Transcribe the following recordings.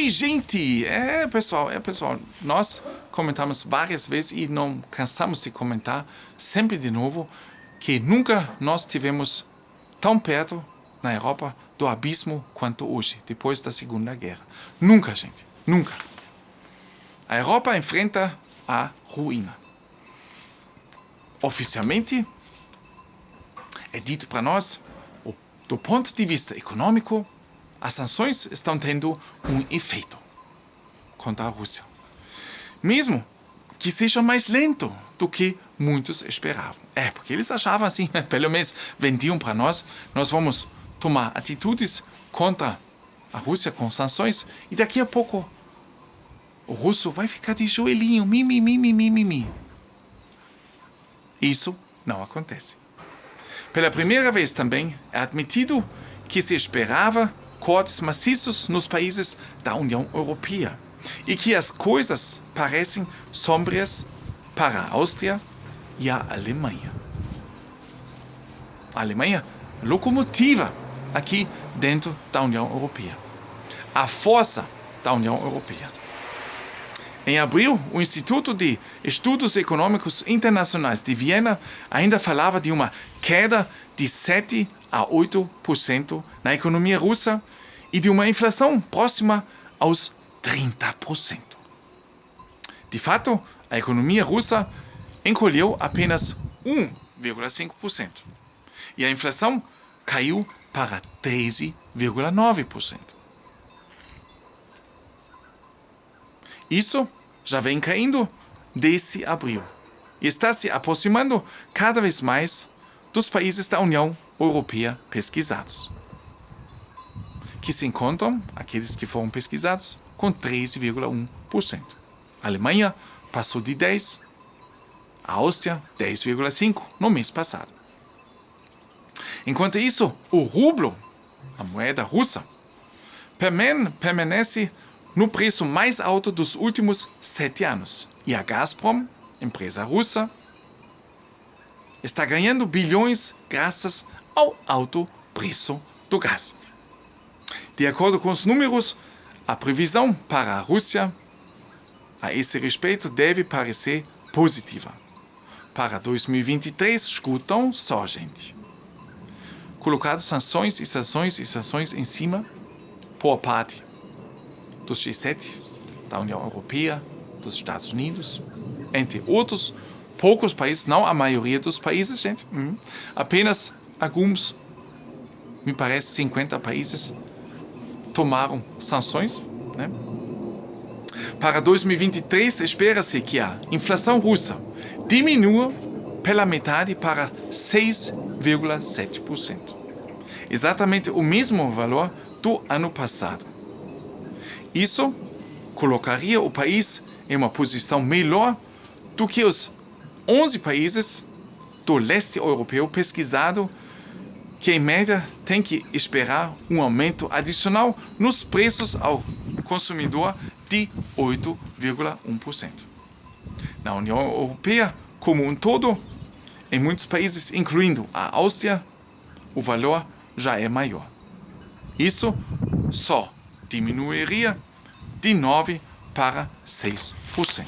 Oi, gente! Pessoal, nós comentamos várias vezes e não cansamos de comentar sempre de novo que nunca nós tivemos tão perto na Europa do abismo quanto hoje, depois da Segunda Guerra. Nunca, gente, nunca. A Europa enfrenta a ruína. Oficialmente, é dito para nós, do ponto de vista econômico, as sanções estão tendo um efeito contra a Rússia. Mesmo que seja mais lento do que muitos esperavam. Porque eles achavam assim, pelo menos vendiam para nós, nós vamos tomar atitudes contra a Rússia com sanções e daqui a pouco o russo vai ficar de joelhinho, mimimi. Isso não acontece. Pela primeira vez também é admitido que se esperava cortes maciços nos países da União Europeia e que as coisas parecem sombrias para a Áustria e a Alemanha. A Alemanha, locomotiva aqui dentro da União Europeia. A força da União Europeia. Em abril, o Instituto de Estudos Econômicos Internacionais de Viena ainda falava de uma queda de 7 a 8% na economia russa e de uma inflação próxima aos 30%. De fato, a economia russa encolheu apenas 1,5% e a inflação caiu para 13,9%. Isso já vem caindo desde abril e está se aproximando cada vez mais dos países da União Europeia pesquisados, que se encontram, aqueles que foram pesquisados, com 3,1%. A Alemanha passou de 10%, a Áustria 10,5% no mês passado. Enquanto isso, o rublo, a moeda russa, permanece no preço mais alto dos últimos 7 anos. E a Gazprom, empresa russa, está ganhando bilhões graças ao alto preço do gás. De acordo com os números, a previsão para a Rússia a esse respeito deve parecer positiva. Para 2023, escutam só, gente. Colocado sanções em cima por parte dos G7, da União Europeia, dos Estados Unidos, entre outros poucos países, não a maioria dos países, gente, apenas alguns, me parece 50 países, tomaram sanções. Né? Para 2023, espera-se que a inflação russa diminua pela metade para 6,7%. Exatamente o mesmo valor do ano passado. Isso colocaria o país em uma posição melhor do que os 11 países do leste europeu pesquisado, que em média tem que esperar um aumento adicional nos preços ao consumidor de 8,1%. Na União Europeia, como um todo, em muitos países, incluindo a Áustria, o valor já é maior. Isso só diminuiria de 9% para 6%.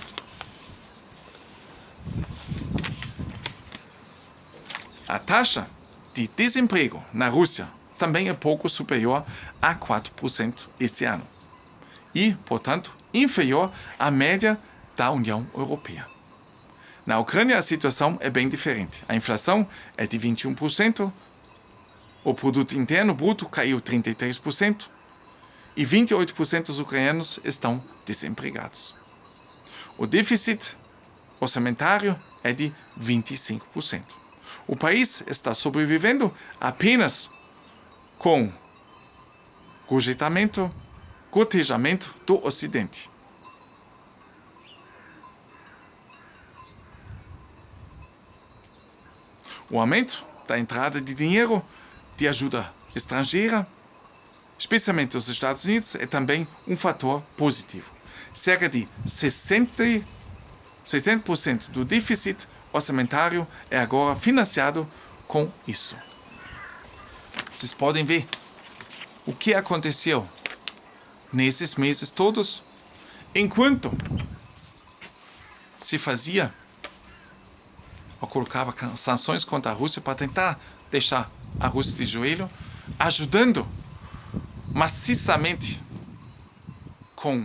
A taxa de desemprego na Rússia também é pouco superior a 4% esse ano e, portanto, inferior à média da União Europeia. Na Ucrânia, a situação é bem diferente. A inflação é de 21%, o produto interno bruto caiu 33%, e 28% dos ucranianos estão desempregados. O déficit orçamentário é de 25%. O país está sobrevivendo apenas com gotejamento do Ocidente. O aumento da entrada de dinheiro de ajuda estrangeira, especialmente dos Estados Unidos, é também um fator positivo. Cerca de 60% do déficit orçamentário é agora financiado com isso. Vocês podem ver o que aconteceu nesses meses todos, enquanto se fazia ou colocava sanções contra a Rússia para tentar deixar a Rússia de joelho, ajudando maciçamente com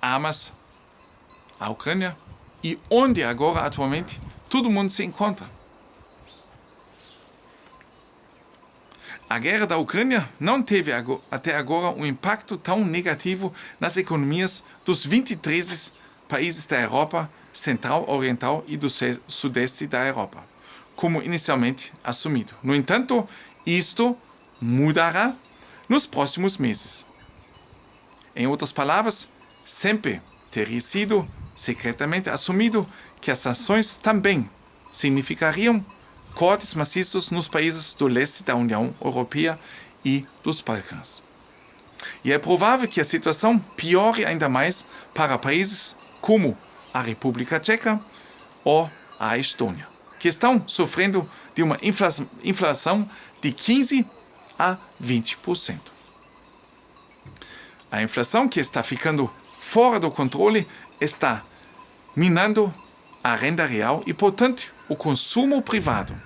armas a Ucrânia, e onde agora, atualmente, todo mundo se encontra. A guerra da Ucrânia não teve até agora um impacto tão negativo nas economias dos 23 países da Europa Central, Oriental e do Sudeste da Europa, como inicialmente assumido. No entanto, isto mudará nos próximos meses. Em outras palavras, sempre teria sido secretamente assumido que as sanções também significariam cortes maciços nos países do leste da União Europeia e dos Balcãs. E é provável que a situação piore ainda mais para países como a República Tcheca ou a Estônia, que estão sofrendo de uma inflação de 15% a 20%. A inflação, que está ficando fora do controle, está minando a renda real e, portanto, o consumo privado,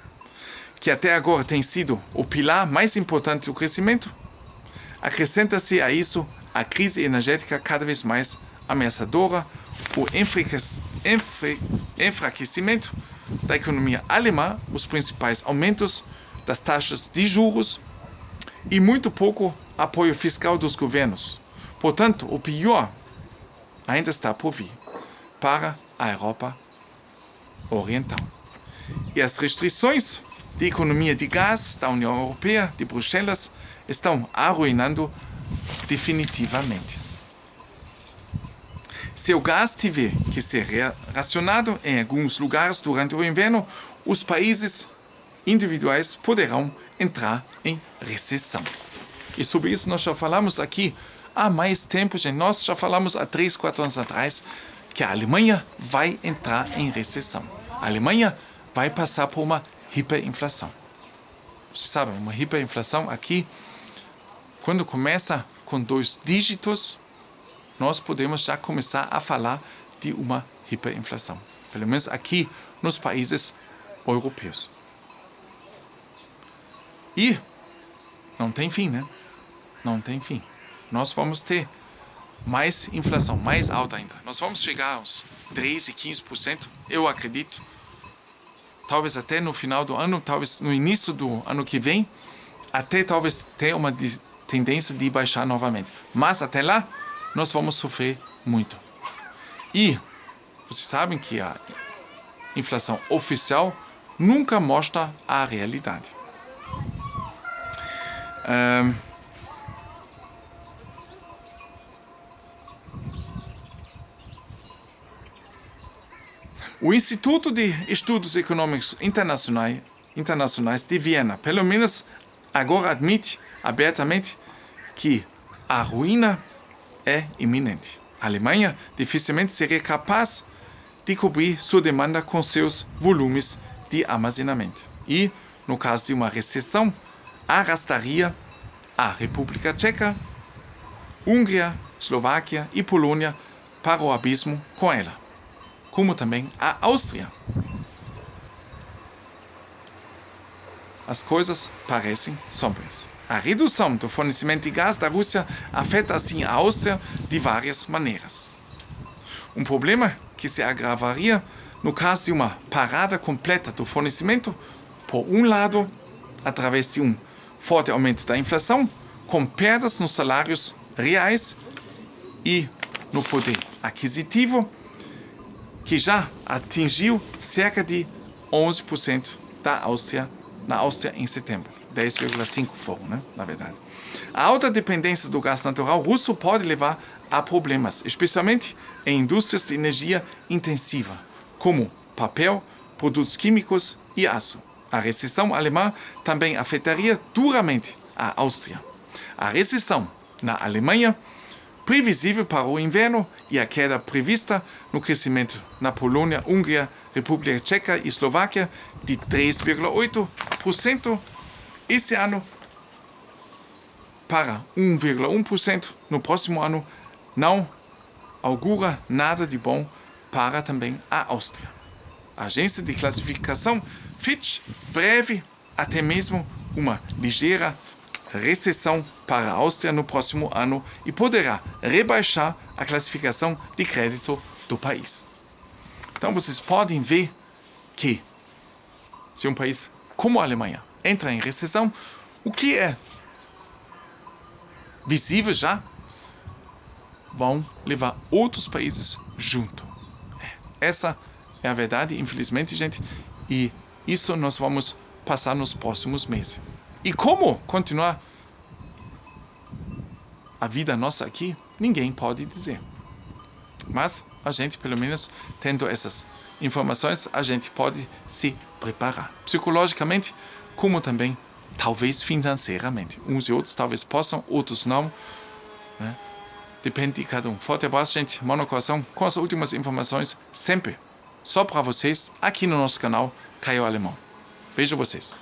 que até agora tem sido o pilar mais importante do crescimento. Acrescenta-se a isso a crise energética cada vez mais ameaçadora, o enfraquecimento da economia alemã, os principais aumentos das taxas de juros e muito pouco apoio fiscal dos governos. Portanto, o pior ainda está por vir para a Europa Oriental. E as restrições de economia de gás da União Europeia, de Bruxelas, estão arruinando definitivamente. Se o gás tiver que ser racionado em alguns lugares durante o inverno, os países individuais poderão entrar em recessão. E sobre isso nós já falamos aqui há mais tempo, gente. Nós já falamos há 3, 4 anos atrás que a Alemanha vai entrar em recessão. A Alemanha vai passar por uma hiperinflação. Vocês sabem, uma hiperinflação aqui, quando começa com 2 dígitos, nós podemos já começar a falar de uma hiperinflação. Pelo menos aqui nos países europeus. E não tem fim, né? Não tem fim. Nós vamos ter mais inflação, mais alta ainda. Nós vamos chegar aos 13% e 15%, eu acredito. Talvez até no final do ano, talvez no início do ano que vem, até talvez ter uma tendência de baixar novamente. Mas até lá, nós vamos sofrer muito. E vocês sabem que a inflação oficial nunca mostra a realidade. O Instituto de Estudos Econômicos Internacionais de Viena, pelo menos agora admite abertamente que a ruína é iminente. A Alemanha dificilmente seria capaz de cobrir sua demanda com seus volumes de armazenamento. E, no caso de uma recessão, arrastaria a República Tcheca, Hungria, Eslováquia e Polônia para o abismo com ela, como também a Áustria. As coisas parecem sombrias. A redução do fornecimento de gás da Rússia afeta assim a Áustria de várias maneiras. Um problema que se agravaria no caso de uma parada completa do fornecimento, por um lado, através de um forte aumento da inflação, com perdas nos salários reais e no poder aquisitivo, que já atingiu cerca de 11% na Áustria em setembro. 10,5 foram, né? Na verdade. A alta dependência do gás natural russo pode levar a problemas, especialmente em indústrias de energia intensiva, como papel, produtos químicos e aço. A recessão alemã também afetaria duramente a Áustria. A recessão na Alemanha, previsível para o inverno, e a queda prevista no crescimento na Polônia, Hungria, República Tcheca e Eslováquia de 3,8% esse ano para 1,1% no próximo ano não augura nada de bom para também a Áustria. A agência de classificação Fitch prevê até mesmo uma ligeira recessão para a Áustria no próximo ano e poderá rebaixar a classificação de crédito do país. Então vocês podem ver que se um país como a Alemanha entra em recessão, o que é visível já, vão levar outros países junto. Essa é a verdade, infelizmente, gente, e isso nós vamos passar nos próximos meses. E como continuar a vida nossa aqui, ninguém pode dizer. Mas a gente, pelo menos, tendo essas informações, a gente pode se preparar. Psicologicamente, como também, talvez financeiramente. Uns e outros talvez possam, outros não. Né? Depende de cada um. Forte abraço, gente. Mão no coração, com as últimas informações, sempre. Só para vocês, aqui no nosso canal, Caio Alemão. Beijo vocês.